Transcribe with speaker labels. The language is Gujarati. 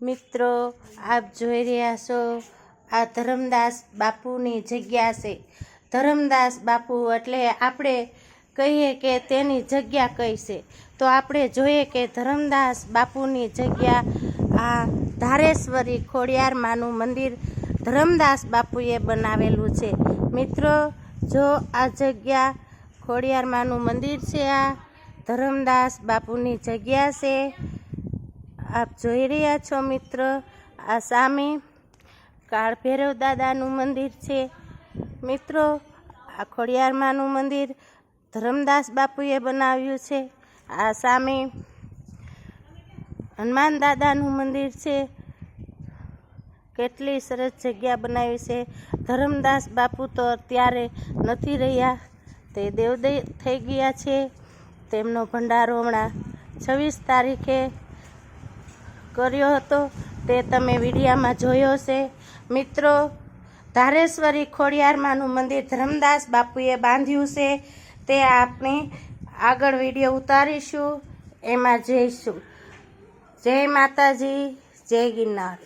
Speaker 1: મિત્રો આપ જોઈ રહ્યા છો આ ધરમદાસ બાપુની જગ્યા છે। ધરમદાસ બાપુ એટલે આપણે કહીએ કે તેની જગ્યા કઈ છે, તો આપણે જોઈએ કે ધરમદાસ બાપુની જગ્યા આ ધારેશ્વરી ખોડિયાર માનું મંદિર ધરમદાસ બાપુએ બનાવેલું છે। મિત્રો જો આ જગ્યા ખોડિયાર માનું મંદિર છે, આ ધરમદાસ બાપુની જગ્યા છે, આપ જોઈ રહ્યા છો મિત્ર। આ સામે કાળ ભૈરવ દાદાનું મંદિર છે। મિત્રો આ ખોડિયાર માનું મંદિર ધરમદાસ બાપુએ બનાવ્યું છે। આ સામે હનુમાન દાદાનું મંદિર છે। કેટલી સરસ જગ્યા બનાવી છે। ધરમદાસ બાપુ તો અત્યારે નથી રહ્યા, તે દેવદય થઈ ગયા છે। તેમનો ભંડારો હમણાં 26 તારીખે કર્યો હતો, તે તમે વિડીયામાં જોયો છે। મિત્રો ધારેશ્વરી ખોડિયાર માનું મંદિર ધરમદાસ બાપુએ બાંધ્યું છે, તે આપણે આગળ વિડીયો ઉતારીશું, એમાં જઈશું। જય માતાજી, જય ગિરનાર।